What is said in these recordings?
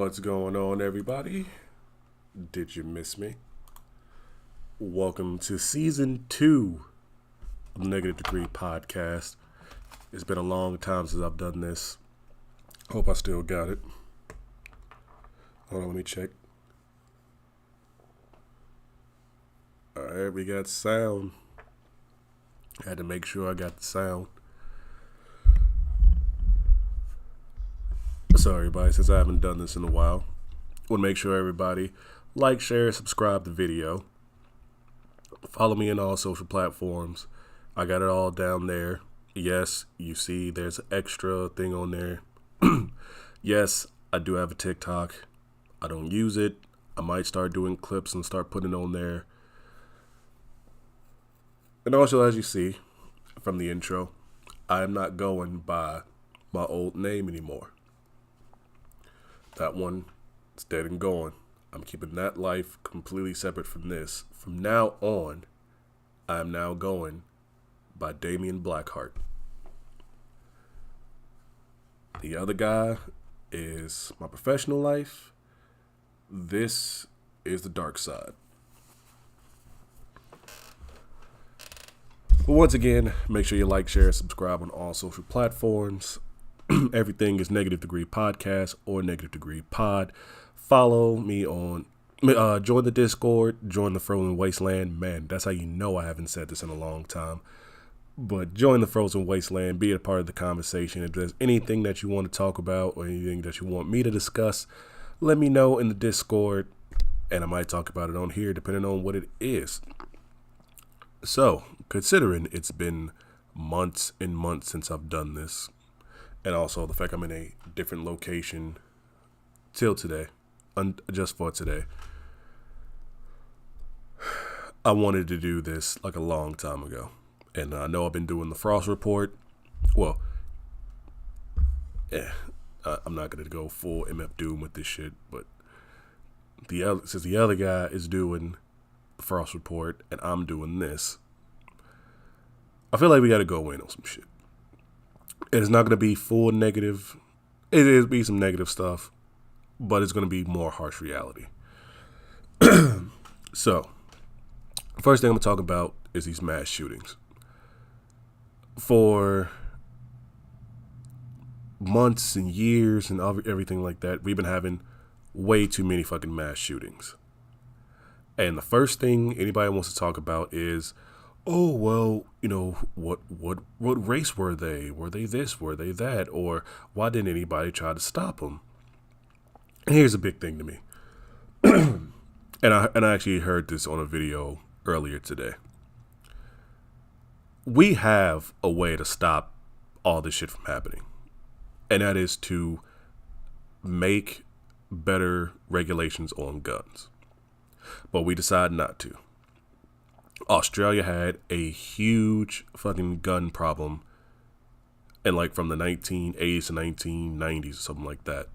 What's going on, everybody? Did you miss me? Welcome to season 2 of the Negative Degree podcast. It's been a long time since I've done this. Hope I still got it. Hold on, let me check. Alright, we got sound. Had to make sure I got the sound. Sorry, everybody, since I haven't done this in a while. Want to make sure everybody like, share, subscribe to the video. Follow me on all social platforms. I got it all down there. Yes, you see there's an extra thing on there. Yes, I do have a TikTok. I don't use it. I might start doing clips and start putting it on there. And also, as you see from the intro, I am not going by my old name anymore. That one is dead and gone. I'm keeping that life completely separate from this. From now on, I am now going by Damian Blackheart. The other guy is my professional life. This is the dark side. But once again, make sure you like, share, subscribe on all social platforms. Everything is Negative Degree Podcast or Negative Degree Pod. Follow me on, join the Discord, join the Frozen Wasteland. Man, that's how you know I haven't said this in a long time. But join the Frozen Wasteland, be a part of the conversation. If there's anything that you want to talk about or anything that you want me to discuss, let me know in the Discord, and I might talk about it on here depending on what it is. So, considering it's been months and months since I've done this, and also the fact I'm in a different location till today, just for today, I wanted to do this like a long time ago. And I know I've been doing the Frost Report. Well, I'm not going to go full MF Doom with this shit, but since the other guy is doing the Frost Report and I'm doing this, I feel like we got to go in on some shit. It's not going to be full negative. It is be some negative stuff, but it's going to be more harsh reality. So, first thing I'm going to talk about is these mass shootings. For months and years and everything like that, we've been having way too many fucking mass shootings. And the first thing anybody wants to talk about is, oh, well, you know, what race were they? Were they this? Were they that? Or why didn't anybody try to stop them? And here's a big thing to me. and I actually heard this on a video earlier today. We have a way to stop all this shit from happening. And that is to make better regulations on guns. But we decide not to. Australia had a huge fucking gun problem in like from the 1980s to 1990s or something like that.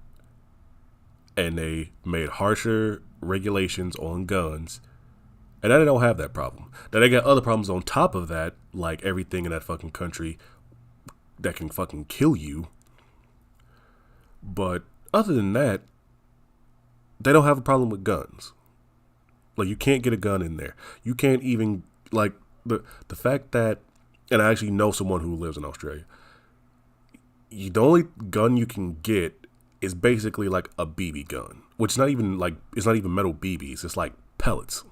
And they made harsher regulations on guns. And now they don't have that problem. Now they got other problems on top of that, like everything in that fucking country that can fucking kill you. But other than that, they don't have a problem with guns. Like, you can't get a gun in there. You can't even, like, the fact that, and I actually know someone who lives in Australia. The only gun you can get is basically like a BB gun, which is not even like, it's not even metal BBs. It's like pellets.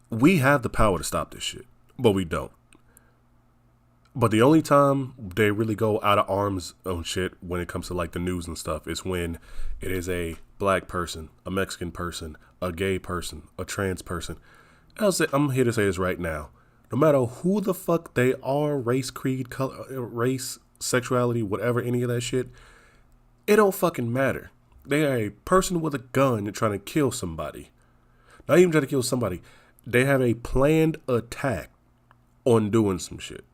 We have the power to stop this shit, but we don't. But the only time they really go out of arms on shit when it comes to like the news and stuff is when it is a black person, a Mexican person, a gay person, a trans person. I'm here to say this right now. No matter who the fuck they are, race, creed, color, race, sexuality, whatever, any of that shit, it don't fucking matter. They are a person with a gun trying to kill somebody. Not even trying to kill somebody. They have a planned attack on doing some shit.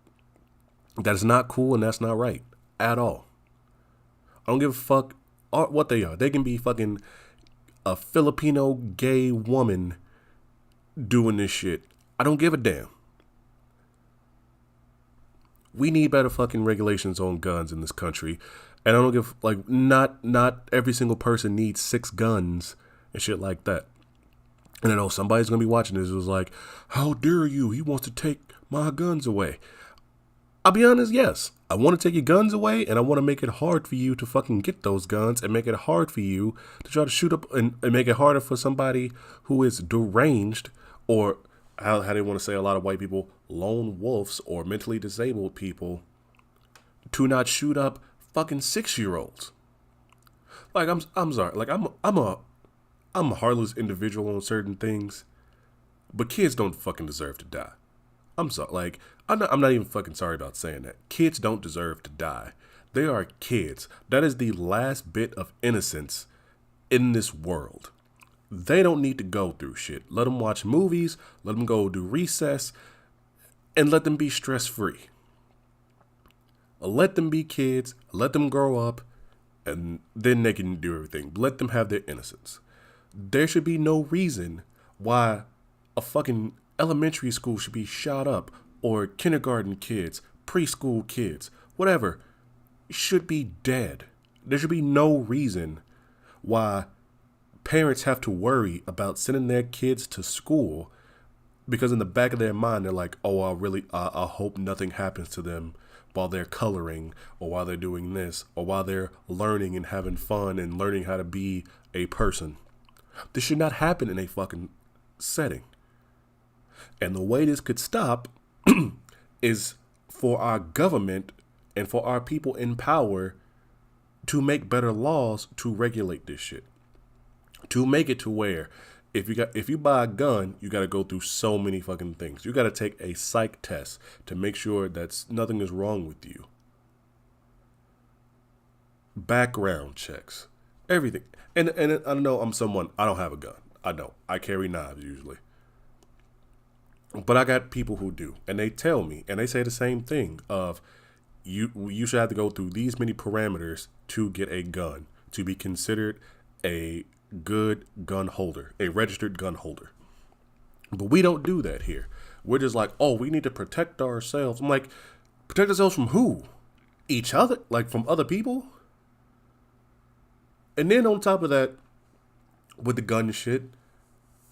That is not cool and that's not right at all. I don't give a fuck what they are. They can be fucking a Filipino gay woman doing this shit. I don't give a damn. We need better fucking regulations on guns in this country. And I don't give like not every single person needs 6 guns and shit like that. And I know somebody's gonna be watching this. It was like, how dare you? He wants to take my guns away. I'll be honest, yes. I want to take your guns away, and I want to make it hard for you to fucking get those guns, and make it hard for you to try to shoot up, and make it harder for somebody who is deranged, or how they want to say, a lot of white people, lone wolves or mentally disabled people, to not shoot up fucking 6-year-olds. Like I'm sorry, like I'm a heartless individual on certain things, but kids don't fucking deserve to die. I'm sorry, like I'm not even fucking sorry about saying that. Kids don't deserve to die. They are kids. That is the last bit of innocence in this world. They don't need to go through shit. Let them watch movies, let them go do recess, and let them be stress free. Let them be kids, let them grow up, and then they can do everything. Let them have their innocence. There should be no reason why a fucking elementary school should be shot up, or kindergarten kids, preschool kids, whatever, should be dead. There should be no reason why parents have to worry about sending their kids to school, because in the back of their mind they're like, oh, I hope nothing happens to them while they're coloring, or while they're doing this, or while they're learning and having fun and learning how to be a person. This should not happen in a fucking setting. And the way this could stop is for our government and for our people in power to make better laws to regulate this shit. To make it to where if you buy a gun, you got to go through so many fucking things. You got to take a psych test to make sure that nothing is wrong with you. Background checks, everything. And I know I don't have a gun. I don't. I carry knives usually. But I got people who do, and they tell me, and they say the same thing of you should have to go through these many parameters to get a gun, to be considered a good gun holder, a registered gun holder. But we don't do that here. We're just like, oh, we need to protect ourselves. I'm like, protect ourselves from who? Each other? Like from other people? And then on top of that, with the gun shit,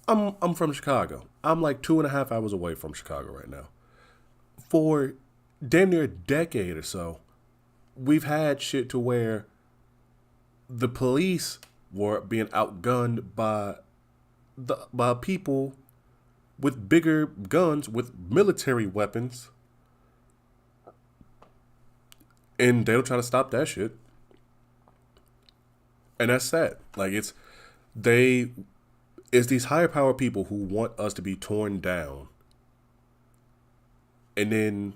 I'm from Chicago. I'm like 2.5 hours away from Chicago right now. For damn near a decade or so, we've had shit to where the police were being outgunned by people with bigger guns, with military weapons, and they don't try to stop that shit. And that's sad. Like it's these higher power people who want us to be torn down. And then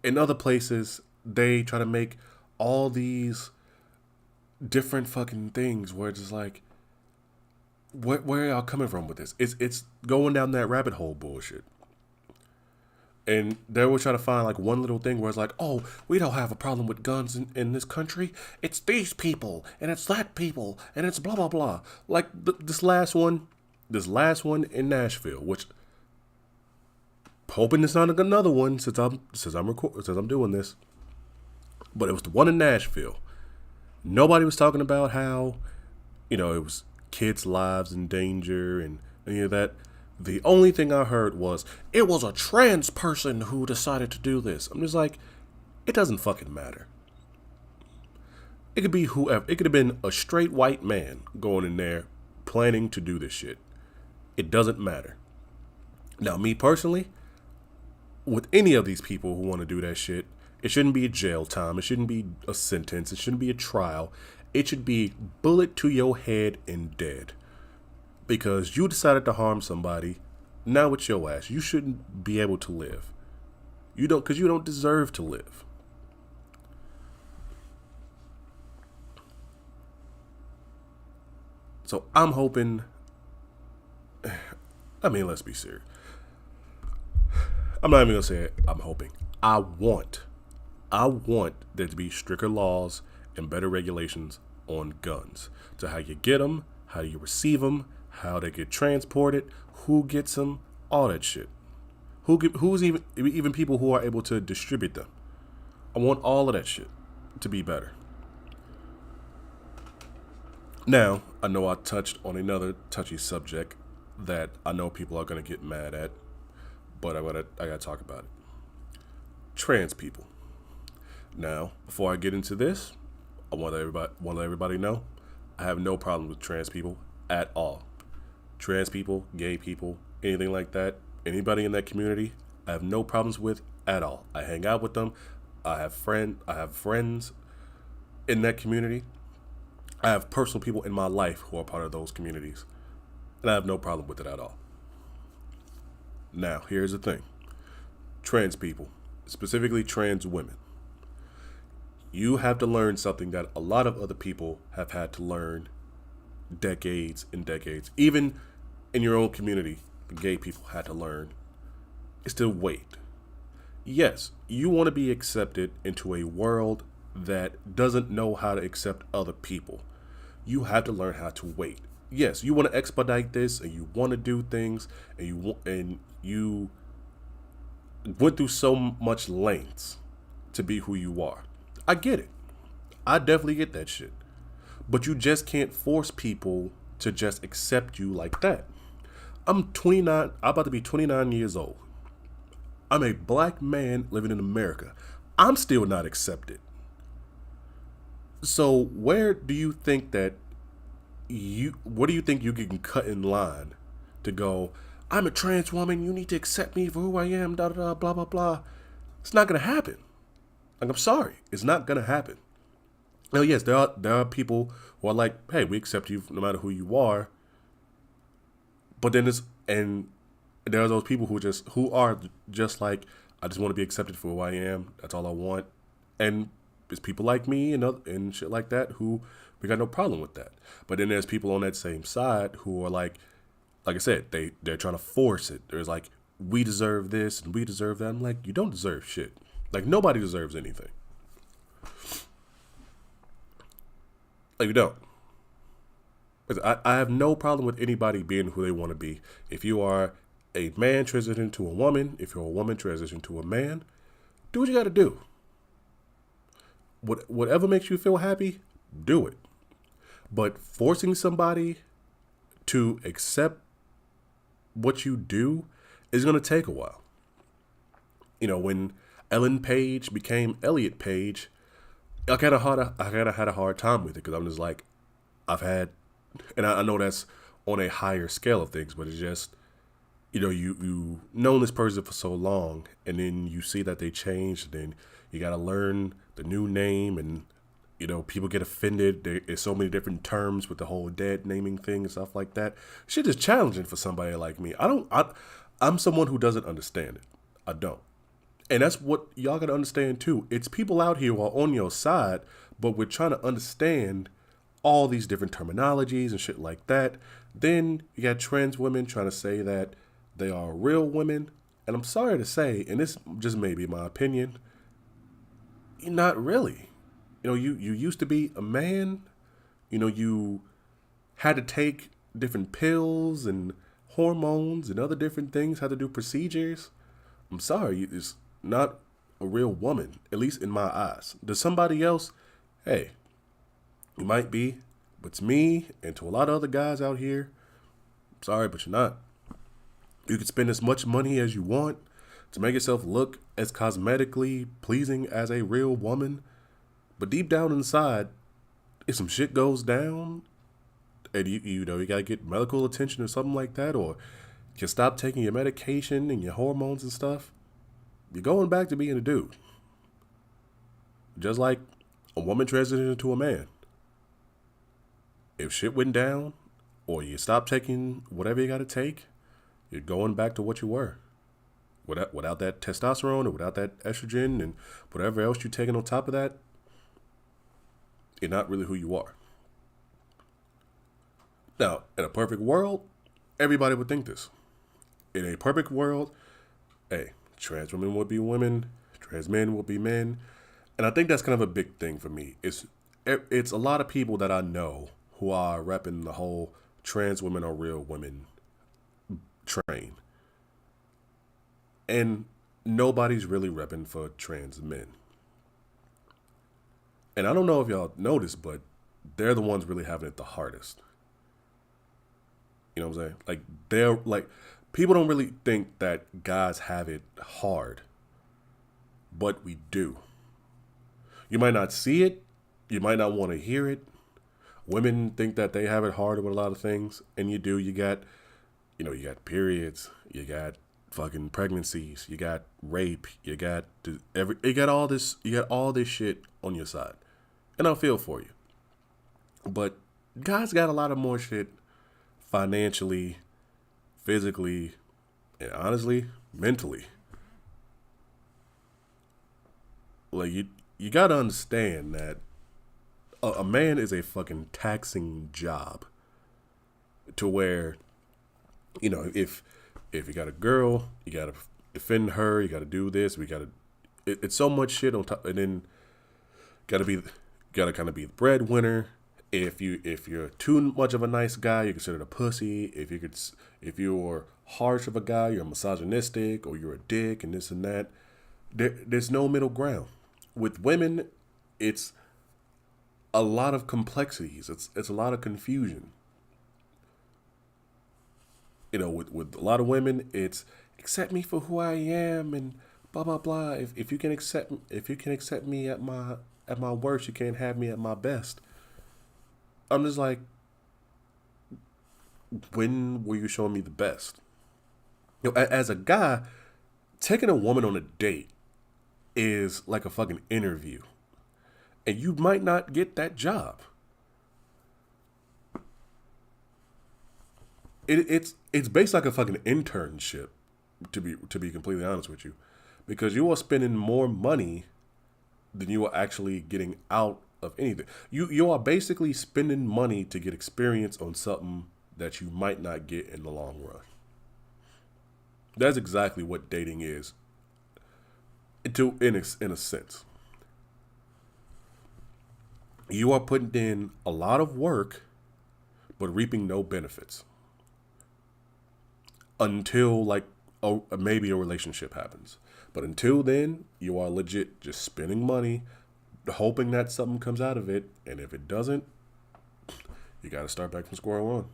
in other places, they try to make all these different fucking things where it's just like, where are y'all coming from with this? It's going down that rabbit hole bullshit. And they were trying to find like one little thing where it's like, oh, we don't have a problem with guns in this country. It's these people, and it's that people, and it's blah, blah, blah. Like this last one in Nashville, which hoping it's not another one since I'm doing this. But it was the one in Nashville. Nobody was talking about how, it was kids' lives in danger and any of that. The only thing I heard was, it was a trans person who decided to do this. I'm just like, it doesn't fucking matter. It could be whoever. It could have been a straight white man going in there planning to do this shit. It doesn't matter. Now, me personally, with any of these people who want to do that shit, it shouldn't be a jail time. It shouldn't be a sentence. It shouldn't be a trial. It should be bullet to your head and dead. Because you decided to harm somebody. Now it's your ass. You shouldn't be able to live. Because you don't deserve to live. So I'm hoping, let's be serious. I'm not even going to say it. I'm hoping. I want there to be stricter laws and better regulations on guns. To how you get them, how you receive them, how they get transported, who gets them, all that shit. Who's even people who are able to distribute them. I want all of that shit. to be better. Now, I know I touched on another touchy subject that I know people are going to get mad at, but I got to talk about it. Trans people. Now, before I get into this, I want to let everybody know I have no problem with trans people at all. Trans people, gay people, anything like that, anybody in that community, I have no problems with at all. I hang out with them. I have friends in that community. I have personal people in my life who are part of those communities. And I have no problem with it at all. Now, here's the thing. Trans people, specifically trans women. You have to learn something that a lot of other people have had to learn decades and decades. Even in your own community, the gay people had to learn. It's to wait. Yes, you want to be accepted into a world that doesn't know how to accept other people. You have to learn how to wait. Yes, you want to expedite this and you want to do things and you went through so much lengths to be who you are. I get it. I definitely get that shit. But you just can't force people to just accept you like that. I'm 29. I'm about to be 29 years old. I'm a black man living in America. I'm still not accepted. So where do you think that what do you think you can cut in line to go, I'm a trans woman, you need to accept me for who I am, da da da, blah blah blah. It's not gonna happen. Like, I'm sorry, it's not gonna happen. Now, yes, there are people who are like, hey, we accept you no matter who you are. But then there are those people who are just like, I just want to be accepted for who I am. That's all I want. And there's people like me and shit like that who we got no problem with that. But then there's people on that same side who are like I said, they're trying to force it. There's like, we deserve this and we deserve that. I'm like, you don't deserve shit. Like, nobody deserves anything. Like, you don't. I have no problem with anybody being who they want to be. If you are a man transitioning to a woman, if you're a woman transitioning to a man, do what you got to do. Whatever makes you feel happy, do it. But forcing somebody to accept what you do is going to take a while. You know, when Ellen Page became Elliot Page, I kind of had a hard time with it because I'm just like, and I know that's on a higher scale of things, but it's just, you know, you known this person for so long, and then you see that they changed, and then you got to learn the new name, and, you know, people get offended. There's so many different terms with the whole dead naming thing and stuff like that. Shit is challenging for somebody like me. I'm someone who doesn't understand it. I don't. And that's what y'all got to understand too. It's people out here who are on your side, but we're trying to understand all these different terminologies and shit like that. Then you got trans women trying to say that they are real women. And I'm sorry to say, and this just may be my opinion, not really. You know, you used to be a man. You know, you had to take different pills and hormones and other different things, had to do procedures. I'm sorry, it's not a real woman, at least in my eyes. To somebody else, hey, you might be, but to me and to a lot of other guys out here, sorry, but you're not. You can spend as much money as you want to make yourself look as cosmetically pleasing as a real woman, but deep down inside, if some shit goes down, and you know you gotta get medical attention or something like that, or you stop taking your medication and your hormones and stuff, you're going back to being a dude. Just like a woman transitioning into a man. If shit went down, or you stop taking whatever you gotta take, you're going back to what you were. Without that testosterone or without that estrogen and whatever else you're taking on top of that, you're not really who you are. Now, in a perfect world, everybody would think this. In a perfect world, hey, trans women would be women, trans men would be men. And I think that's kind of a big thing for me. It's a lot of people that I know who are repping the whole trans women are real women train. And nobody's really repping for trans men. And I don't know if y'all noticed, but they're the ones really having it the hardest. You know what I'm saying? Like they're like people don't really think that guys have it hard, but we do. You might not see it, you might not want to hear it. Women think that they have it hard with a lot of things, and you do. You got periods, you got fucking pregnancies, you got rape, you got all this shit on your side, and I feel for you. But guys got a lot of more shit financially, physically, and honestly, mentally. Like you gotta understand that a man is a fucking taxing job. To where, if you got a girl, you gotta defend her, you gotta do this, it's so much shit on top, and then gotta be gotta kind of be the breadwinner. If you're too much of a nice guy, you're considered a pussy. If you're harsh of a guy, you're misogynistic or you're a dick and this and that. There's no middle ground. With women, it's a lot of complexities. It's a lot of confusion. With a lot of women, it's accept me for who I am and blah blah blah. If you can accept me at my worst, you can't have me at my best. I'm just like, when were you showing me the best? As a guy, taking a woman on a date is like a fucking interview, and you might not get that job. It's based like a fucking internship, to be completely honest with you, because you are spending more money than you are actually getting out of anything. You are basically spending money to get experience on something that you might not get in the long run. That's exactly what dating is, in a sense. You are putting in a lot of work, but reaping no benefits until maybe a relationship happens. But until then, you are legit just spending money, hoping that something comes out of it, and if it doesn't, you got to start back from square one.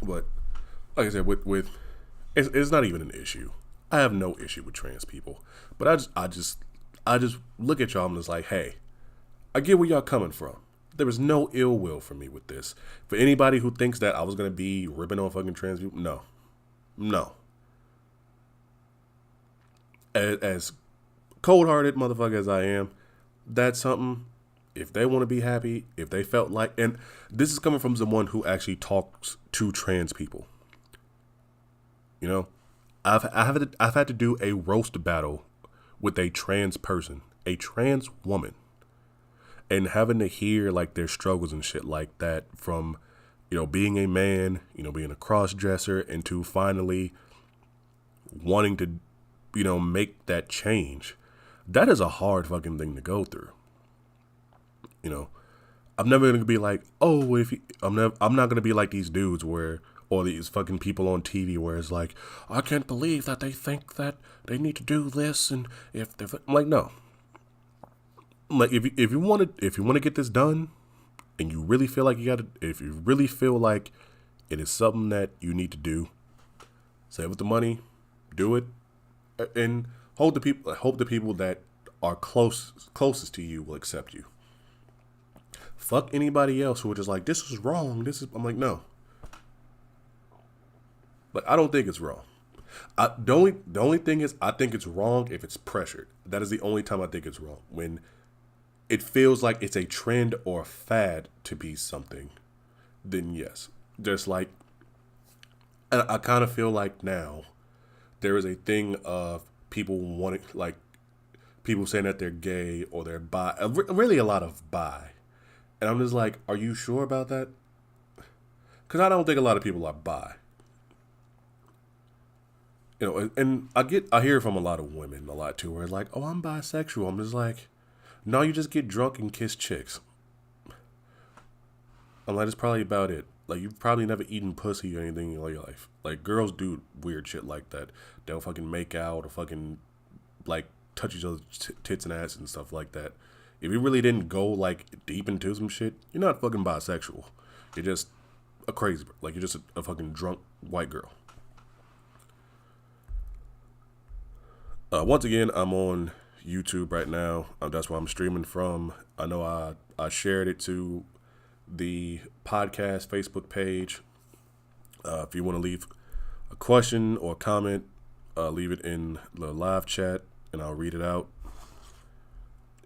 But like I said, with it's not even an issue. I have no issue with trans people, but I just look at y'all and it's like, hey, I get where y'all coming from. There was no ill will for me with this. For anybody who thinks that I was gonna be ripping on fucking trans people, no. As cold-hearted motherfucker as I am, that's something. If they want to be happy, if they felt like, and this is coming from someone who actually talks to trans people. I've had to do a roast battle with a trans person, a trans woman, and having to hear like their struggles and shit like that from, being a man, being a cross dresser, and to finally wanting to, make that change. That is a hard fucking thing to go through. I'm never gonna be like, oh, I'm not gonna be like these dudes or these fucking people on TV where it's like, I can't believe that they think that they need to do this, and I'm like, no. I'm like, if you want to get this done, and you really feel like if you really feel like it is something that you need to do, save up the money, do it, and hope the people that are closest to you will accept you. Fuck anybody else who are just like, this is wrong. I'm like, no. But I don't think it's wrong. The only thing is, I think it's wrong if it's pressured. That is the only time I think it's wrong. When it feels like it's a trend or a fad to be something, then yes. Just like, I kind of feel like now there is a thing of people wanting, like, people saying that they're gay or they're bi. Really a lot of bi. And I'm just like, are you sure about that? Because I don't think a lot of people are bi. And I hear from a lot of women a lot too, where it's like, oh, I'm bisexual. I'm just like, no, you just get drunk and kiss chicks. I'm like, that's probably about it. Like, you've probably never eaten pussy or anything in your life. Like, girls do weird shit like that. They'll fucking make out or fucking, like, touch each other's tits and ass and stuff like that. If you really didn't go, like, deep into some shit, you're not fucking bisexual. You're just a crazy, like, you're just a fucking drunk white girl. Once again, I'm on YouTube right now. That's where I'm streaming from. I know I shared it to the podcast Facebook page. If you want to leave a question or a comment, leave it in the live chat and I'll read it out.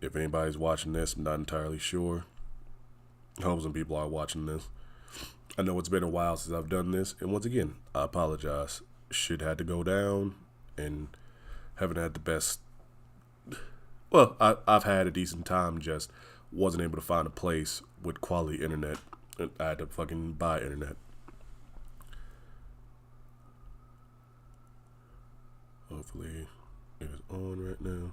If anybody's watching this, I'm not entirely sure. I hope some people are watching this. I know it's been a while since I've done this, and once again, I apologize. Shit had to go down, and haven't had the best. Well, I've had a decent time, just wasn't able to find a place with quality internet. I had to fucking buy internet. Hopefully, it is on right now.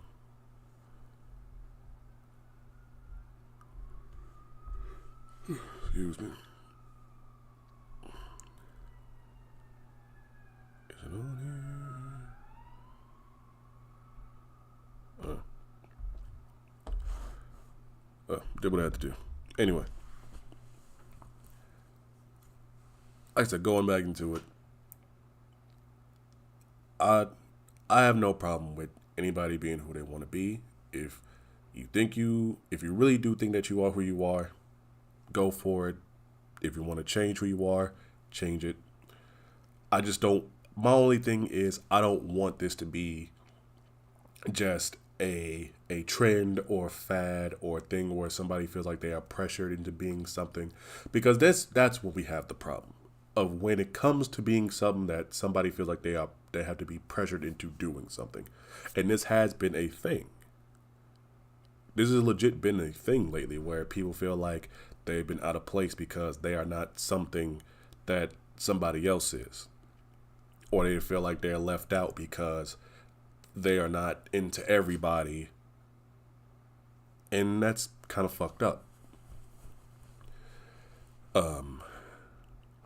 Excuse me. Is it on here? Did what I had to do. Anyway. Like I said, going back into it. I have no problem with anybody being who they want to be. If you really do think that you are who you are, go for it. If you want to change who you are, change it. My only thing is I don't want this to be just a trend or fad or thing where somebody feels like they are pressured into being something, because that's when we have the problem of when it comes to being something that somebody feels like they have to be pressured into doing something. And this has been a thing. This has legit been a thing lately where people feel like they've been out of place because they are not something that somebody else is. Or they feel like they're left out because they are not into everybody. And that's kind of fucked up.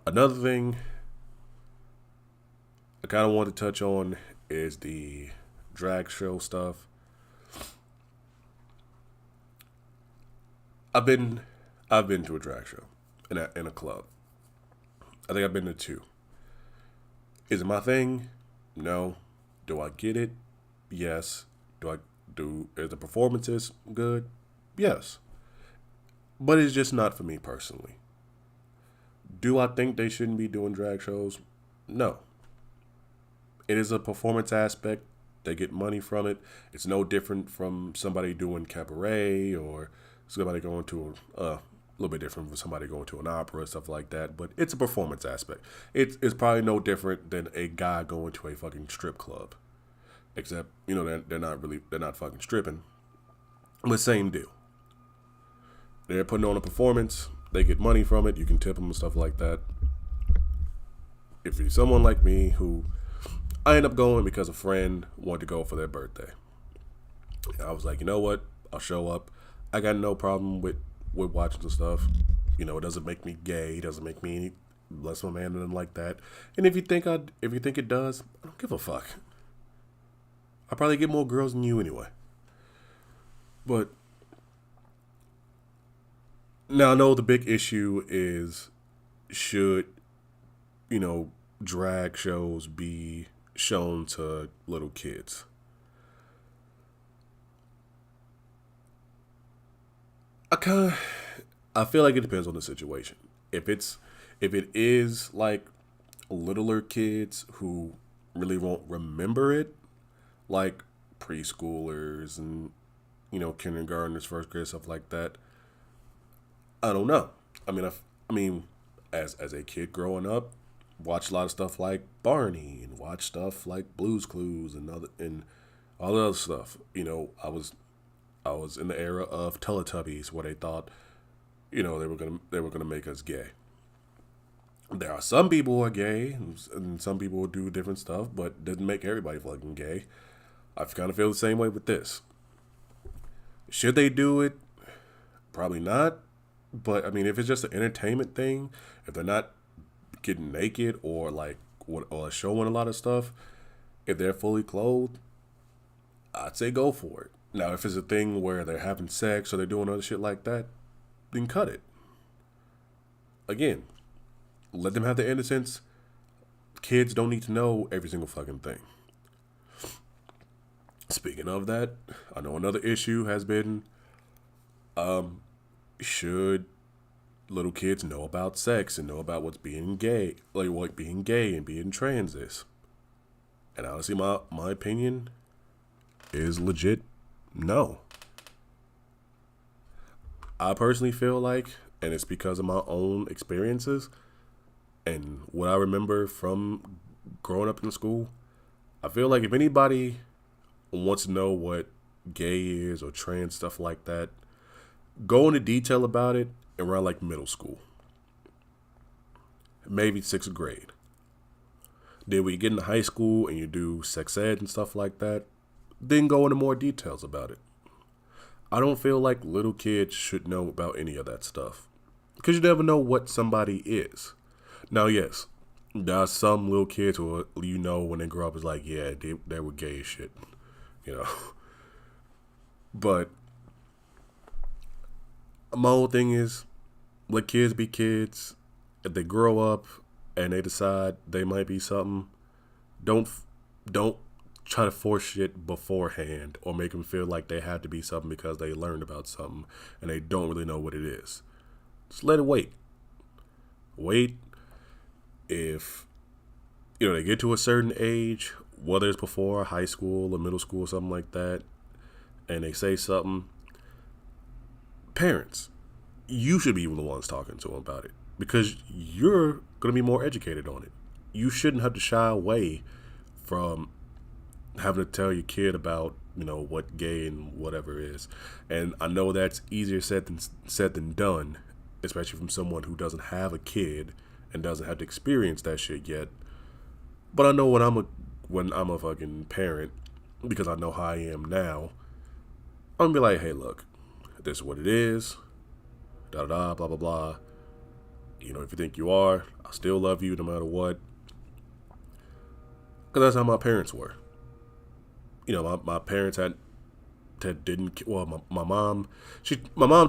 Another thing I kind of want to touch on is the drag show stuff. I've been to a drag show in a club. I think I've been to 2. Is it my thing? No. Do I get it? Yes. Is the performances good? Yes. But it's just not for me personally. Do I think they shouldn't be doing drag shows? No. It is a performance aspect. They get money from it. It's no different from somebody doing cabaret or somebody going to a little bit different from somebody going to an opera and stuff like that. But it's a performance aspect. It's probably no different than a guy going to a fucking strip club. Except, they're not fucking stripping. But same deal. They're putting on a performance. They get money from it. You can tip them and stuff like that. If you're someone like me who I end up going because a friend wanted to go for their birthday. I was like, you know what? I'll show up. I got no problem with watching the stuff. It doesn't make me gay. It doesn't make me any less of a man than like that. And if you think it does, I don't give a fuck. I'll probably get more girls than you anyway. But now I know the big issue is, should, drag shows be shown to little kids? I feel like it depends on the situation. If it is like littler kids who really won't remember it, like preschoolers and kindergartners, first grade, stuff like that, I don't know. I mean, as a kid growing up, watched a lot of stuff like Barney and watched stuff like Blue's Clues and all the other stuff. I was in the era of Teletubbies where they thought, they were gonna make us gay. There are some people who are gay and some people who do different stuff, but it doesn't make everybody fucking gay. I kind of feel the same way with this. Should they do it? Probably not. But I mean, if it's just an entertainment thing, if they're not getting naked or like or showing a lot of stuff, if they're fully clothed, I'd say go for it. Now, if it's a thing where they're having sex or they're doing other shit like that, then cut it. Again, let them have the innocence. Kids don't need to know every single fucking thing. Speaking of that, I know another issue has been should little kids know about sex and know about what's being gay, like what being gay and being trans is. And honestly, my opinion is legit no. I personally feel like, and it's because of my own experiences and what I remember from growing up in school, I feel like if anybody wants to know what gay is or trans stuff like that, go into detail about it around like middle school, maybe sixth grade. Then when you get into high school and you do sex ed and stuff like that, then go into more details about it. I don't feel like little kids should know about any of that stuff because you never know what somebody is. Now, yes, there are some little kids who when they grow up is like, yeah, they were gay as shit, you know. But my whole thing is let kids be kids. If they grow up and they decide they might be something, don't don't try to force shit beforehand or make them feel like they have to be something because they learned about something and they don't really know what it is. Just let it wait. Wait. If they get to a certain age, whether it's before high school or middle school or something like that, and they say something, parents, you should be the ones talking to them about it because you're going to be more educated on it. You shouldn't have to shy away from having to tell your kid about what gay and whatever is. And I know that's easier said than done, especially from someone who doesn't have a kid and doesn't have to experience that shit yet. But I know when I'm a fucking parent, because I know how I am now, I'm gonna be like, hey, look, this is what it is. Da da da, blah blah blah. If you think you are, I still love you no matter what. Because that's how my parents were. My parents didn't. Well, my mom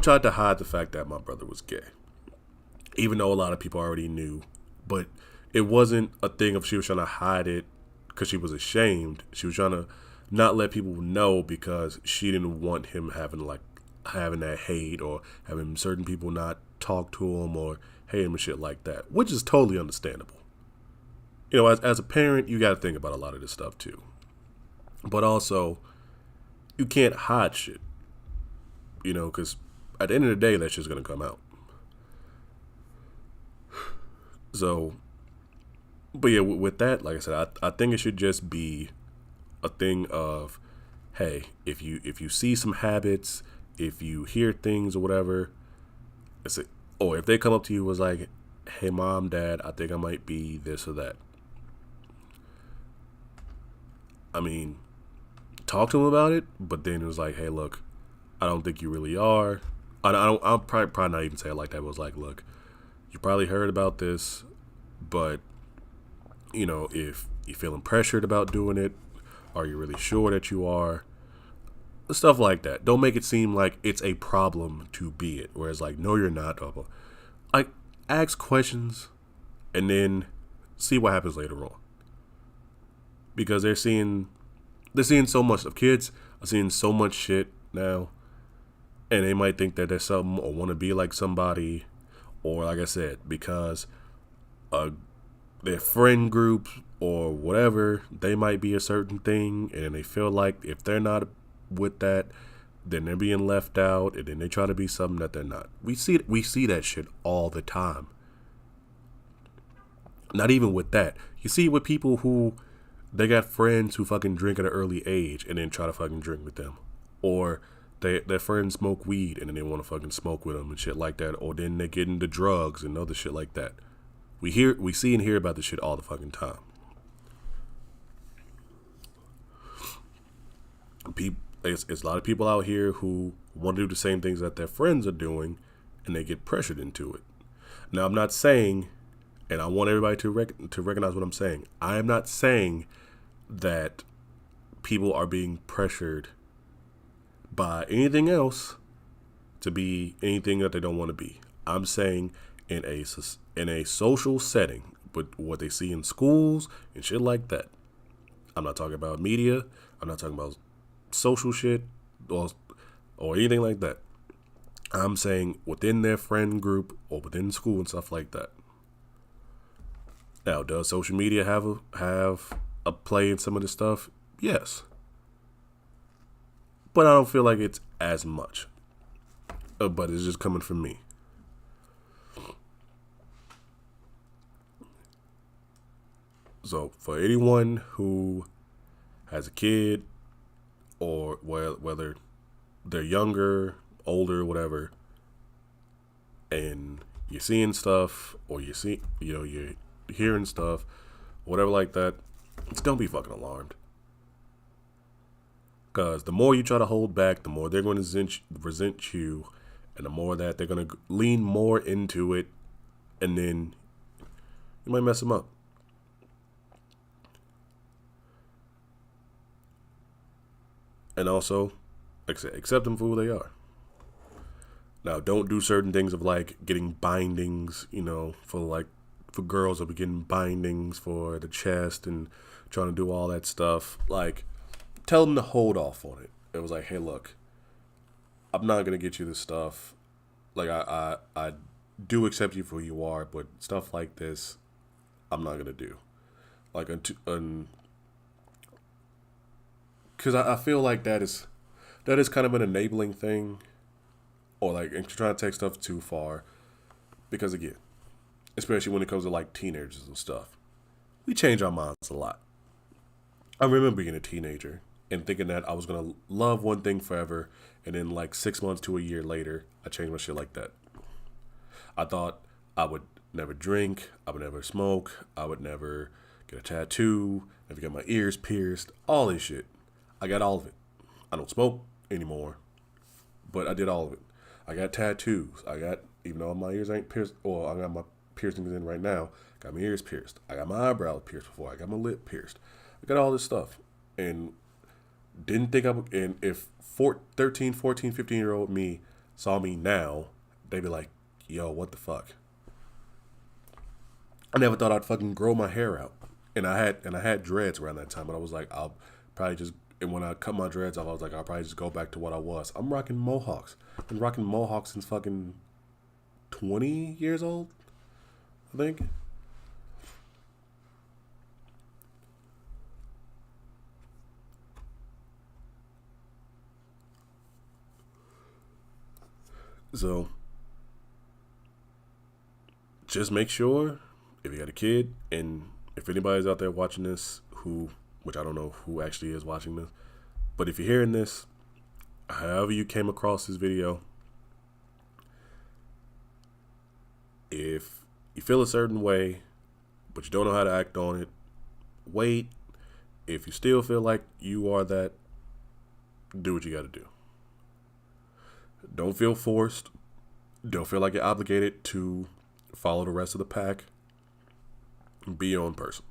tried to hide the fact that my brother was gay, even though a lot of people already knew. But it wasn't a thing of she was trying to hide it because she was ashamed. She was trying to not let people know because she didn't want him having that hate or having certain people not talk to him or hate him and shit like that, which is totally understandable. As a parent, you got to think about a lot of this stuff too. But also, you can't hide shit, because at the end of the day, that shit's going to come out. So, but yeah, with that, like I said, I think it should just be a thing of, hey, if you see some habits, if you hear things or whatever, or if they come up to you was like, hey, mom, dad, I think I might be this or that. I mean, talk to them about it, but then it was like, hey, look, I don't think you really are. I'll probably not even say it like that. But it was like, look, you probably heard about this, but if you're feeling pressured about doing it, are you really sure that you are? Stuff like that. Don't make it seem like it's a problem to be it. Whereas like, no, you're not. Like, ask questions and then see what happens later on. Because they're seeing so much of kids are seeing so much shit now, and they might think that they're something or want to be like somebody, or like I said, because their friend group or whatever, they might be a certain thing, and they feel like if they're not with that, then they're being left out, and then they try to be something that they're not. We see that shit all the time. Not even with that. You see with people who they got friends who fucking drink at an early age and then try to fucking drink with them. Or their friends smoke weed and then they want to fucking smoke with them and shit like that. Or then they get into drugs and other shit like that. We see and hear about this shit all the fucking time. There's a lot of people out here who want to do the same things that their friends are doing and they get pressured into it. Now, I'm not saying, and I want everybody to recognize what I'm saying. I am not saying that people are being pressured by anything else to be anything that they don't want to be. I'm saying in a social setting, but what they see in schools and shit like that. I'm not talking about media. I'm not talking about social shit or anything like that. I'm saying within their friend group or within school and stuff like that. Now, does social media have a play in some of this stuff? Yes. But I don't feel like it's as much. But it's just coming from me. So for anyone who has a kid, or whether they're younger, older, whatever, and you're seeing stuff, or you're hearing stuff, whatever like that, just don't be fucking alarmed. Because the more you try to hold back, the more they're going to resent you, and the more that they're going to lean more into it, and then you might mess them up. And also, like I said, accept them for who they are. Now, don't do certain things of like getting bindings, for girls, will be getting bindings for the chest and trying to do all that stuff. Like, tell them to hold off on it. It was like, hey, look, I'm not going to get you this stuff. Like, I do accept you for who you are, but stuff like this, I'm not going to do. Like, because I feel like that is kind of an enabling thing, or like trying to take stuff too far. Because again, especially when it comes to like teenagers and stuff, we change our minds a lot. I remember being a teenager and thinking that I was gonna love one thing forever, and then like 6 months to a year later, I changed my shit like that. I thought I would never drink, I would never smoke, I would never get a tattoo, never get my ears pierced, all this shit. I got all of it. I don't smoke anymore, but I did all of it. I got tattoos. Even though my ears ain't pierced, or I got my piercings in right now, got my ears pierced. I got my eyebrows pierced before. I got my lip pierced. I got all this stuff. And didn't think and if 13, 14, 15-year-old me saw me now, they'd be like, yo, what the fuck? I never thought I'd fucking grow my hair out. And I had dreads around that time, and I was like, I'll probably just. And when I cut my dreads off, I was like, I'll probably just go back to what I was. I'm rocking mohawks. I've been rocking mohawks since fucking 20 years old, I think. So, just make sure, if you got a kid, and if anybody's out there watching this which I don't know who actually is watching this, but if you're hearing this, however you came across this video, if you feel a certain way, but you don't know how to act on it, wait. If you still feel like you are that, do what you got to do. Don't feel forced. Don't feel like you're obligated to follow the rest of the pack. Be your own person.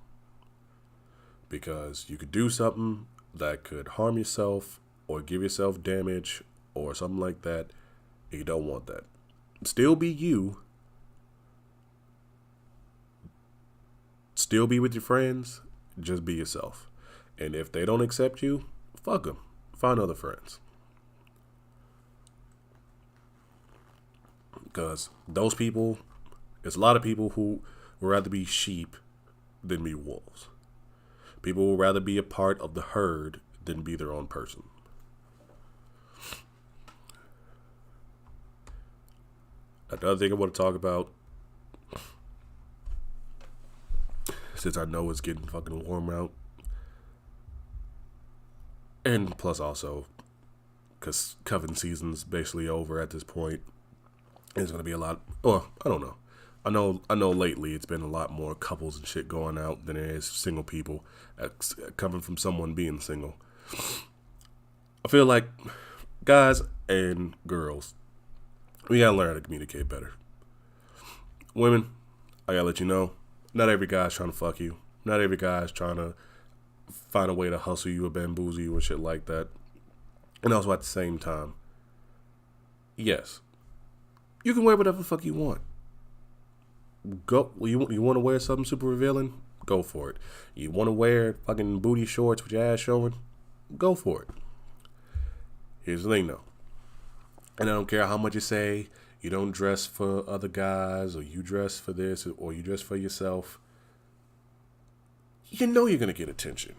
Because you could do something that could harm yourself or give yourself damage or something like that. And you don't want that. Still be you. Still be with your friends. Just be yourself. And if they don't accept you, fuck them. Find other friends. Because those people, there's a lot of people who would rather be sheep than be wolves. People would rather be a part of the herd than be their own person. Another thing I want to talk about, since I know it's getting fucking warm out, and plus also, because cuffing season's basically over at this point, there's going to be a lot, well, I don't know. I know lately it's been a lot more couples and shit going out than there is single people, coming from someone being single. I feel like guys and girls, We gotta learn how to communicate better. Women, I gotta let you know, not every guy's trying to fuck you. Not every guy's trying to find a way to hustle you or bamboozle you or shit like that. And also at the same time, yes, you can wear whatever the fuck you want. Go. You want to wear something super revealing? Go for it. You want to wear fucking booty shorts with your ass showing? Go for it. Here's the thing though, and I don't care how much you say you don't dress for other guys or you dress for this or you dress for yourself. You know you're gonna get attention.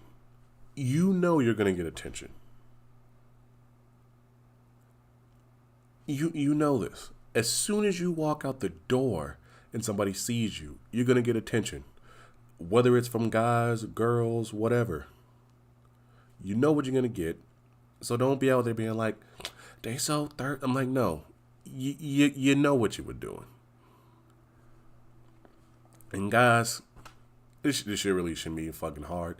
You know you're gonna get attention. You know this. As soon as you walk out the door and somebody sees you, you're gonna get attention. Whether it's from guys, girls, whatever. You know what you're gonna get. So don't be out there being like, they so third. I'm like, no. You know what you were doing. And guys, this shit really shouldn't be fucking hard.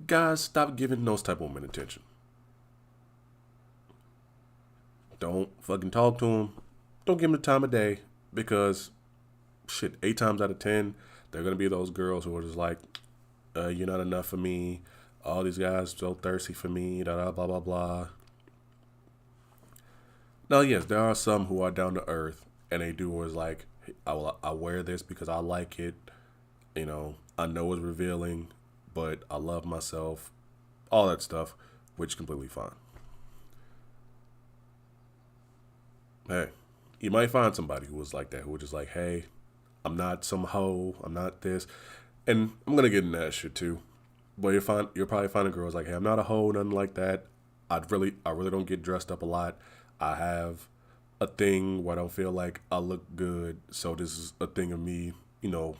Guys, stop giving those type of women attention. Don't fucking talk to them. Don't give them the time of day because, shit, 8 times out of 10, they're going to be those girls who are just like, you're not enough for me. All these guys so thirsty for me, blah, blah, blah. Now, yes, there are some who are down to earth and they do is like, I wear this because I like it. You know, I know it's revealing, but I love myself. All that stuff, which is completely fine. Hey, you might find somebody who was like that, who was just like, hey, I'm not some hoe, I'm not this. And I'm going to get into that shit too. But you'll probably find a girl's like, hey, I'm not a hoe, nothing like that. I really don't get dressed up a lot. I have a thing where I don't feel like I look good. So this is a thing of me, coming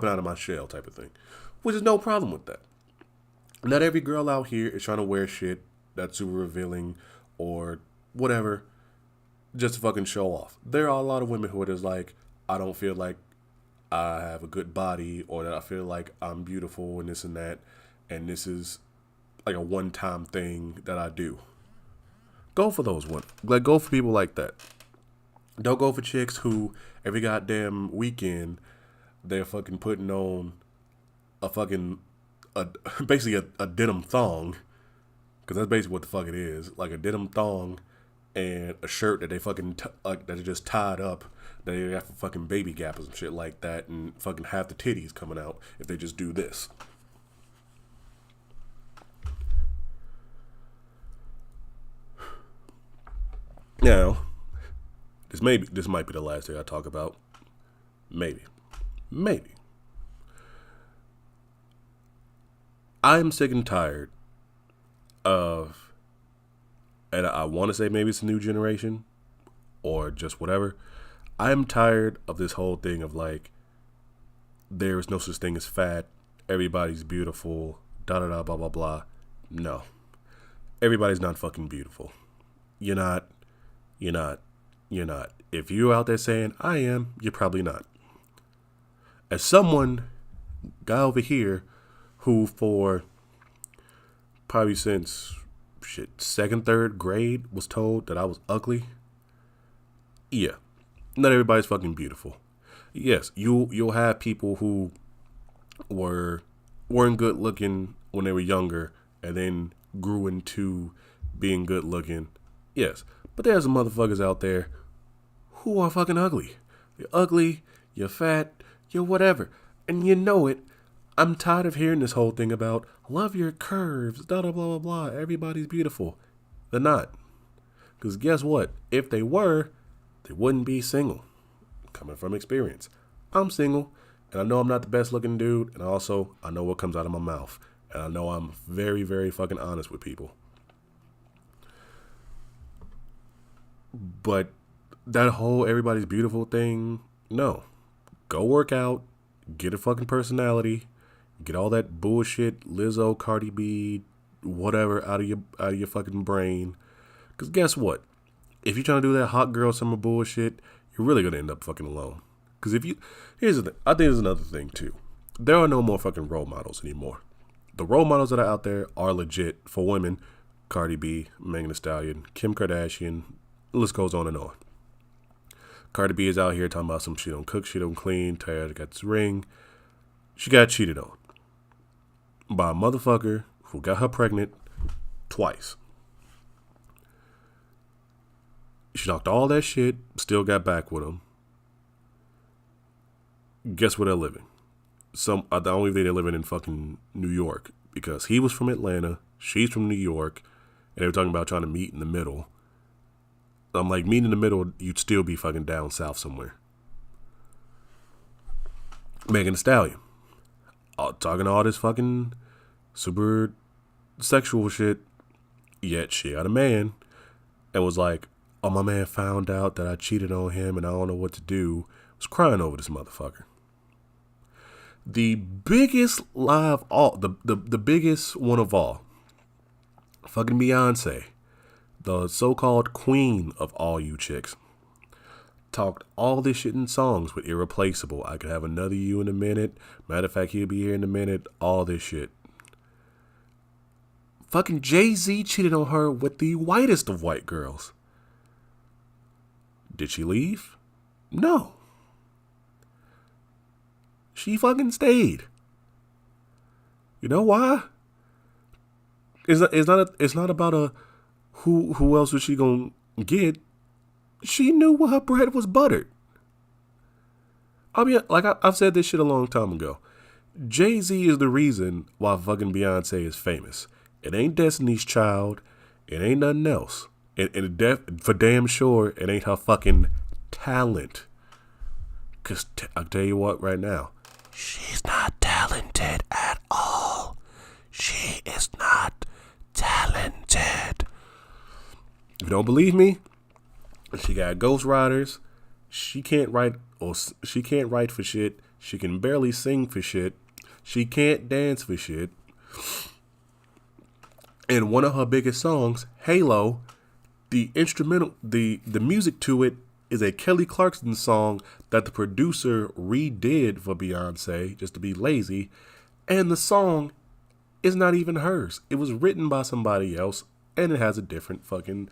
out of my shell type of thing. Which is no problem with that. Not every girl out here is trying to wear shit that's super revealing or whatever just to fucking show off. There are a lot of women who are just like, I don't feel like I have a good body or that I feel like I'm beautiful and this and that. And this is like a one-time thing that I do. Go for those women. Like, go for people like that. Don't go for chicks who every goddamn weekend they're fucking putting on basically a denim thong. Because that's basically what the fuck it is. Like a denim thong and a shirt that they fucking, that are just tied up. They have fucking baby gappers and shit like that. And fucking half the titties coming out if they just do this. Now, this might be the last thing I talk about. Maybe. I'm sick and tired of, and I want to say maybe it's a new generation or just whatever. I'm tired of this whole thing of like, there is no such thing as fat. Everybody's beautiful. Da da da blah blah blah. No, everybody's not fucking beautiful. You're not. If you're out there saying I am, you're probably not. As someone, guy over here, who for probably since second, third grade was told that I was ugly. Yeah, not everybody's fucking beautiful. Yes, you'll have people who weren't good looking when they were younger and then grew into being good looking. Yes, but there's some motherfuckers out there who are fucking ugly. You're ugly, you're fat, you're whatever, and you know it. I'm tired of hearing this whole thing about love your curves, blah, blah, blah, blah, blah. Everybody's beautiful. They're not. Because guess what? If they were, they wouldn't be single. Coming from experience. I'm single, and I know I'm not the best looking dude, and also I know what comes out of my mouth. And I know I'm very, very fucking honest with people. But that whole everybody's beautiful thing, no. Go work out, get a fucking personality, get all that bullshit Lizzo, Cardi B, whatever out of your fucking brain. Because guess what? If you're trying to do that hot girl summer bullshit, you're really gonna end up fucking alone. Because here's the thing, I think there's another thing too. There are no more fucking role models anymore. The role models that are out there are legit for women, Cardi B, Megan Thee Stallion, Kim Kardashian. The list goes on and on. Cardi B is out here talking about some she don't cook, she don't clean. Tired got this ring. She got cheated on by a motherfucker who got her pregnant twice. She talked all that shit, still got back with him. Guess where they're living? The only thing they're living in fucking New York, because he was from Atlanta, she's from New York, and they were talking about trying to meet in the middle. I'm like, meet in the middle, you'd still be fucking down south somewhere. Megan Thee Stallion, talking all this fucking super sexual shit, yet she got a man and was like, oh, my man found out that I cheated on him and I don't know what to do. Was crying over this motherfucker. The biggest lie of all, the biggest one of all, fucking Beyonce, the so-called queen of all you chicks, talked all this shit in songs with Irreplaceable. I could have another you in a minute. Matter of fact, he'll be here in a minute. All this shit. Fucking Jay-Z cheated on her with the whitest of white girls. Did she leave? No. She fucking stayed. You know why? It's not about a who else was she gonna get. She knew what her bread was buttered. I mean, like I've said this shit a long time ago. Jay-Z is the reason why fucking Beyonce is famous. It ain't Destiny's Child. It ain't nothing else. And for damn sure, it ain't her fucking talent. Because I'll tell you what right now. She's not talented at all. She is not talented. If you don't believe me, she got ghostwriters. She can't write for shit. She can barely sing for shit. She can't dance for shit. And one of her biggest songs, Halo, the instrumental, the music to it is a Kelly Clarkson song that the producer redid for Beyonce just to be lazy. And the song is not even hers. It was written by somebody else and it has a different fucking,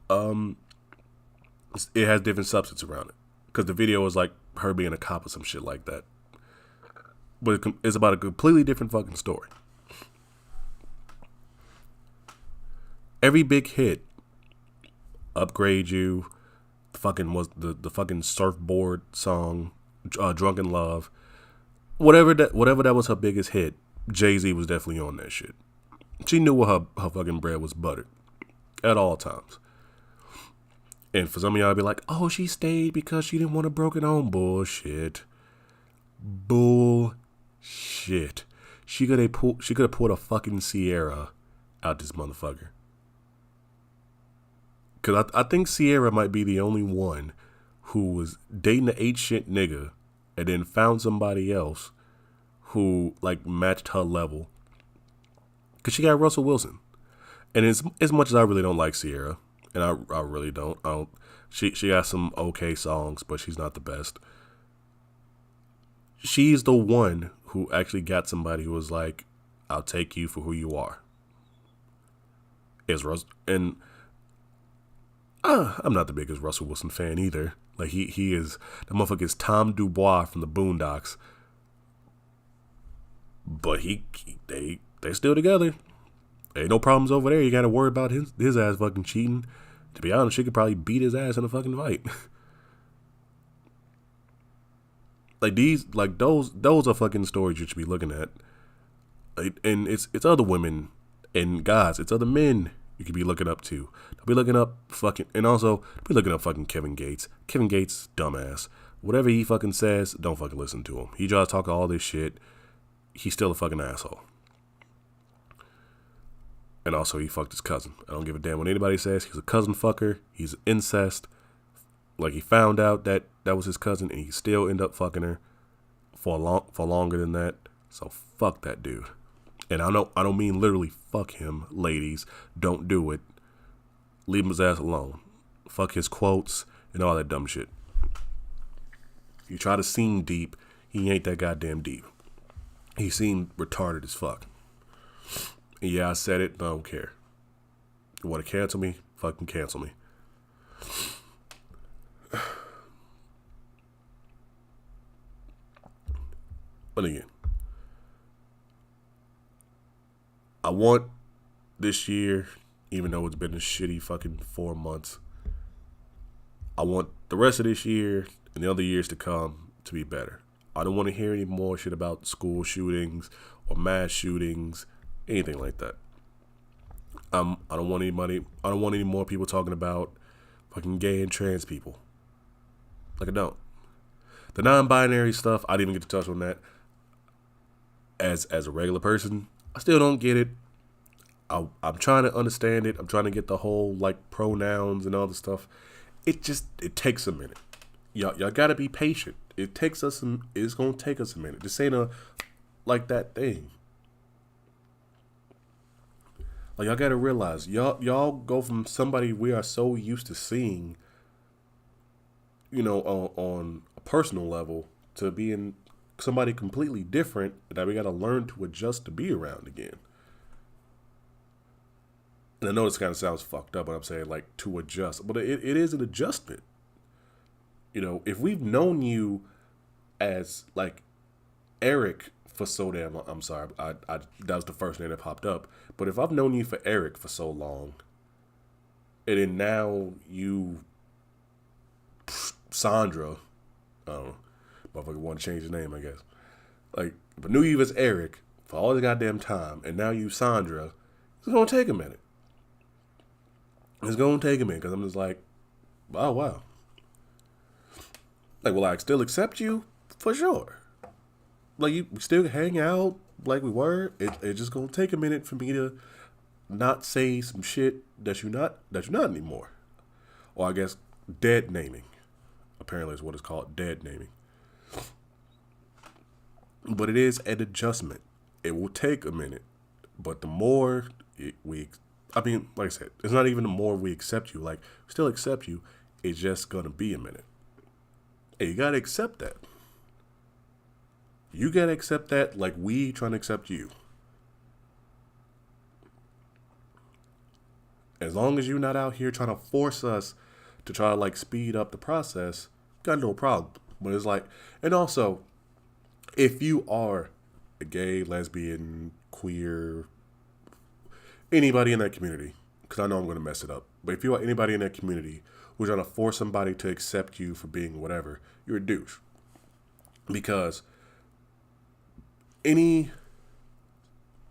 it has different substance around it. Because the video is like her being a cop or some shit like that. But it's about a completely different fucking story. Every big hit, Upgrade You, fucking was the fucking surfboard song, Drunken Love, whatever that was her biggest hit. Jay-Z was definitely on that shit. She knew what her fucking bread was buttered at all times. And for some of y'all be like, oh, she stayed because she didn't want a broken home. Bullshit. She could have pulled a fucking Sierra out this motherfucker. Because I think Sierra might be the only one who was dating an 8-shit nigga and then found somebody else who, like, matched her level. Because she got Russell Wilson. And as much as I really don't like Sierra, and I really don't, she got some okay songs, but she's not the best. She's the one who actually got somebody who was like, I'll take you for who you are. And I'm not the biggest Russell Wilson fan either. Like he is, the motherfucker is Tom Dubois from the Boondocks. But they still together. Ain't no problems over there. You gotta worry about his ass fucking cheating. To be honest, she could probably beat his ass in a fucking fight. Those are fucking stories you should be looking at. And it's other women and guys, it's other men you could be looking up to. Don't be looking up fucking, and also be looking up fucking Kevin Gates. Kevin Gates, dumbass. Whatever he fucking says, don't fucking listen to him. He tries to talk all this shit. He's still a fucking asshole. And also, he fucked his cousin. I don't give a damn what anybody says. He's a cousin fucker. He's incest. Like, he found out that was his cousin, and he still ended up fucking her for longer than that. So fuck that dude. And I don't mean literally fuck him, ladies. Don't do it. Leave his ass alone. Fuck his quotes and all that dumb shit. You try to seem deep, he ain't that goddamn deep. He seemed retarded as fuck. And yeah, I said it, I don't care. You want to cancel me? Fucking cancel me. But again, I want this year, even though it's been a shitty fucking 4 months, I want the rest of this year and the other years to come to be better. I don't want to hear any more shit about school shootings or mass shootings, anything like that. I don't want anybody. I don't want any more people talking about fucking gay and trans people. Like I don't. The non-binary stuff, I didn't even get to touch on that. As a regular person, I still don't get it. I'm trying to understand it. I'm trying to get the whole like pronouns and all the stuff. It takes a minute. Y'all gotta be patient. It's gonna take us a minute. This ain't like that thing. Like y'all gotta realize, y'all go from somebody we are so used to seeing, on a personal level, to being somebody completely different that we gotta learn to adjust to be around again. And I know this kind of sounds fucked up, but I'm saying like to adjust, but it is an adjustment. If we've known you as like Eric for so damn long, I'm sorry, I that was the first name that popped up. But if I've known you for Eric for so long, and then now you, Sandra, I don't know, motherfucker want to change his name, I guess. Like, if I knew you as Eric for all the goddamn time, and now you Sandra, it's gonna take a minute. It's gonna take a minute because I'm just like, oh wow. Like, will I still accept you? For sure. Like, we still hang out like we were. It's just gonna take a minute for me to not say some shit that you're not anymore. Or I guess dead naming. Apparently is what it's called, dead naming. But it is an adjustment. It will take a minute. But the more like I said, it's not even the more we accept you. Like, we still accept you. It's just gonna be a minute. And you gotta accept that. You gotta accept that like we trying to accept you. As long as you're not out here trying to force us to try to like speed up the process, got no problem. But it's like, and also, if you are a gay, lesbian, queer, anybody in that community, because I know I'm going to mess it up, but if you are anybody in that community who's trying to force somebody to accept you for being whatever, you're a douche. Because any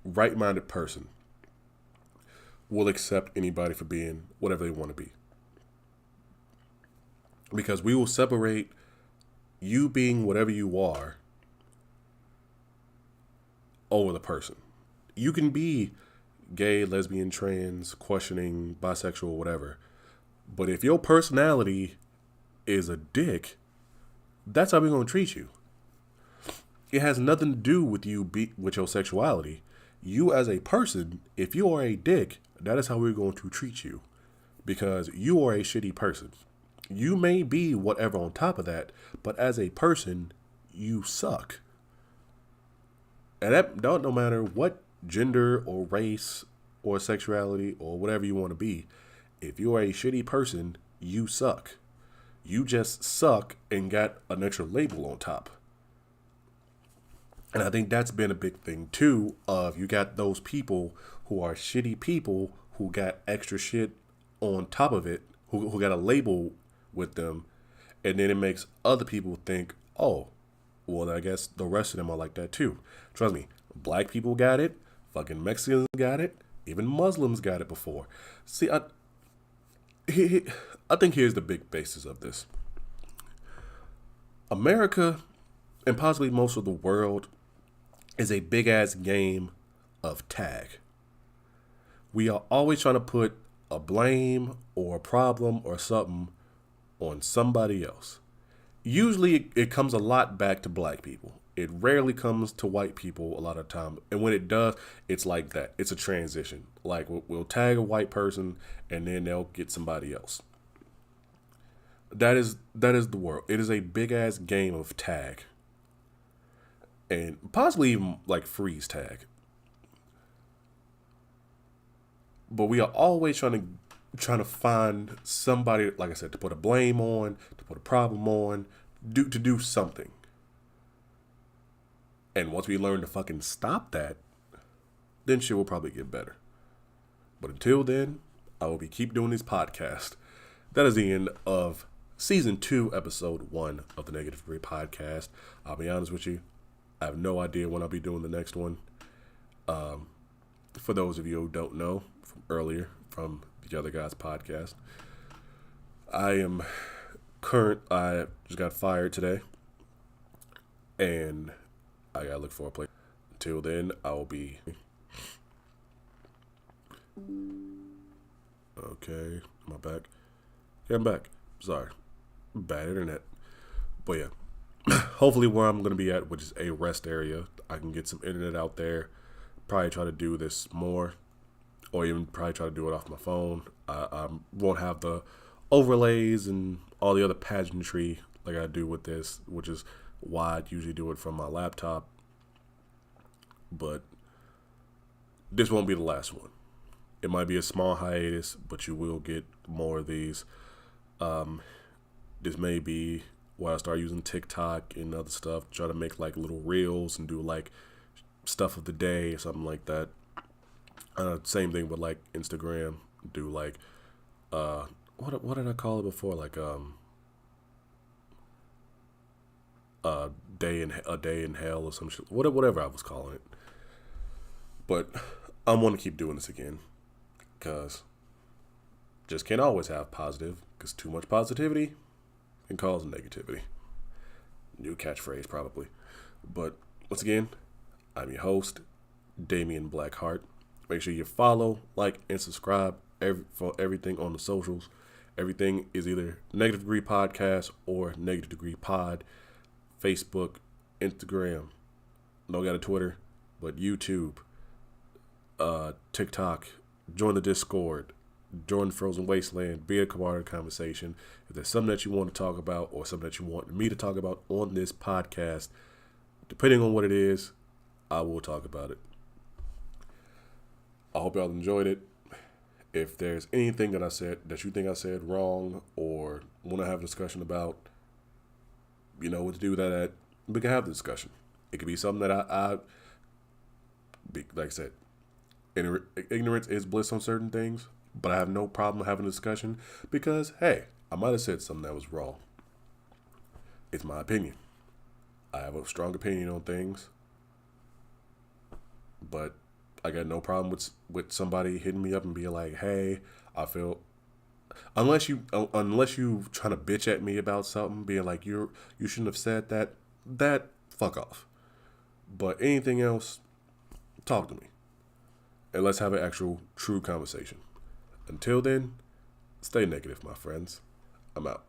right-minded person will accept anybody for being whatever they want to be. Because we will separate you being whatever you are over the person. You can be gay, lesbian, trans, questioning, bisexual, whatever. But if your personality is a dick, that's how we're going to treat you. It has nothing to do with with your sexuality. You as a person, if you are a dick, that is how we're going to treat you. Because you are a shitty person. You may be whatever on top of that, but as a person, you suck. And that no matter what gender or race or sexuality or whatever you want to be, if you're a shitty person, you suck. You just suck and got an extra label on top. And I think that's been a big thing too, of you got those people who are shitty people who got extra shit on top of it, who got a label with them, and then it makes other people think, oh, well, I guess the rest of them are like that too. Trust me, black people got it, fucking Mexicans got it, even Muslims got it before. See, I think here's the big basis of this. America, and possibly most of the world, is a big-ass game of tag. We are always trying to put a blame or a problem or something on somebody else. Usually it comes a lot back to black people. It rarely comes to white people a lot of time. And when it does, it's like that. It's a transition. Like we'll tag a white person and then they'll get somebody else. That is the world. It is a big-ass game of tag. And possibly even like freeze tag. But we are always trying to find somebody, like I said, to put a blame on, to put a problem on, to do something. And once we learn to fucking stop that, then shit will probably get better. But until then, I will keep doing this podcast. That is the end of Season 2, Episode 1 of the Negative Degree Podcast. I'll be honest with you, I have no idea when I'll be doing the next one. For those of you who don't know from earlier, from the other guy's podcast, I just got fired today, and I gotta look for a place. Until then, I will be... Okay, am I back? Yeah, I'm back. Sorry. Bad internet. But yeah, hopefully where I'm going to be at, which is a rest area, I can get some internet out there. Probably try to do this more, or even probably try to do it off my phone. I won't have the overlays and all the other pageantry like I do with this, which is why I usually do it from my laptop. But this won't be the last one. It might be a small hiatus, but you will get more of these. This may be where I start using TikTok and other stuff, try to make like little reels and do like stuff of the day or something like that. Same thing with like Instagram. Do like what did I call it before? Like a day in hell or some shit. Whatever I was calling it. But I'm gonna keep doing this again. Because just can't always have positive, because too much positivity can cause negativity. New catchphrase, probably. But once again, I'm your host, Damian Blackheart. Make sure you follow, like, and subscribe for everything on the socials. Everything is either Negative Degree Podcast or Negative Degree Pod. Facebook, Instagram. No, got a Twitter, but YouTube, TikTok. Join the Discord, join the Frozen Wasteland, be a part of the conversation. If there's something that you want to talk about or something that you want me to talk about on this podcast, depending on what it is, I will talk about it. I hope y'all enjoyed it. If there's anything that I said that you think I said wrong or want to have a discussion about, you know what to do with that at, we can have the discussion. It could be something that like I said, ignorance is bliss on certain things, but I have no problem having a discussion because, hey, I might have said something that was wrong. It's my opinion. I have a strong opinion on things, but I got no problem with somebody hitting me up and being like, hey, I feel... Unless you trying to bitch at me about something, being like, you shouldn't have said that, fuck off. But anything else, talk to me. And let's have an actual, true conversation. Until then, stay negative, my friends. I'm out.